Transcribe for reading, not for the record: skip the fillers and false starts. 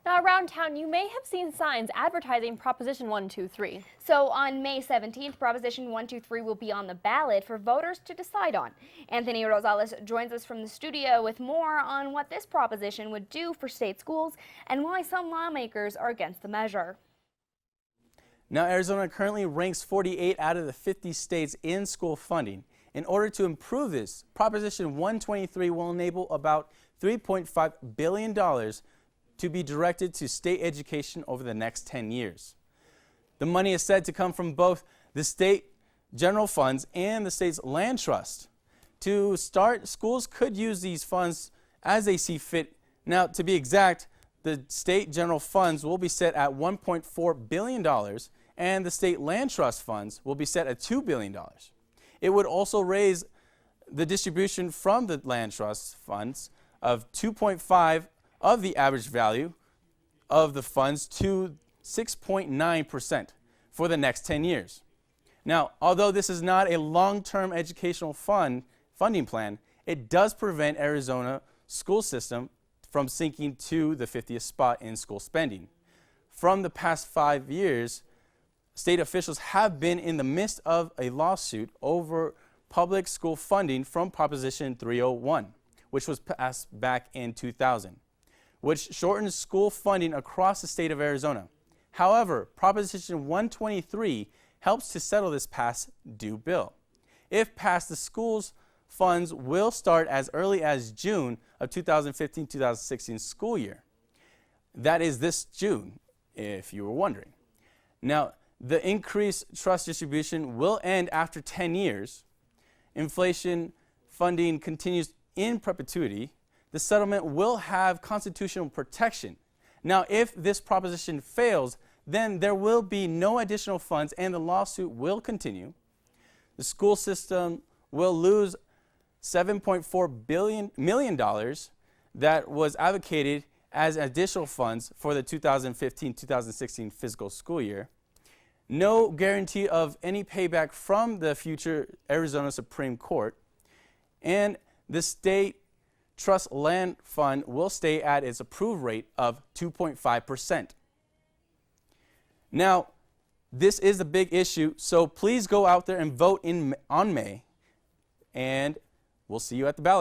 Now, around town, you may have seen signs advertising Proposition 123. So on May 17th, Proposition 123 will be on the ballot for voters to decide on. Anthony Rosales joins us from the studio with more on what this proposition would do for state schools and why some lawmakers are against the measure. Now, Arizona currently ranks 48 out of the 50 states in school funding. In order to improve this, Proposition 123 will enable about $3.5 billion to be directed to state education over the next 10 years. The money is said to come from both the state general funds and the state's land trust. To start, schools could use these funds as they see fit. Now, to be exact, the state general funds will be set at $1.4 billion and the state land trust funds will be set at $2 billion. It would also raise the distribution from the land trust funds of 2.5 of the average value of the funds to 6.9% for the next 10 years. Now, although this is not a long-term educational funding plan, it does prevent Arizona school system from sinking to the 50th spot in school spending. From the past 5 years, state officials have been in the midst of a lawsuit over public school funding from Proposition 301, which was passed back in 2000, which shortens school funding across the state of Arizona. However, Proposition 123 helps to settle this past due bill. If passed, the school's funds will start as early as June of 2015-2016 school year. That is this June, if you were wondering. Now, the increased trust distribution will end after 10 years. Inflation funding continues in perpetuity. The settlement will have constitutional protection. Now, if this proposition fails, then there will be no additional funds and the lawsuit will continue. The school system will lose $7.4 million that was advocated as additional funds for the 2015-2016 fiscal school year. No guarantee of any payback from the future Arizona Supreme Court, and the state trust land fund will stay at its approved rate of 2.5%. Now, this is a big issue, so please go out there and vote on May, and we'll see you at the ballot.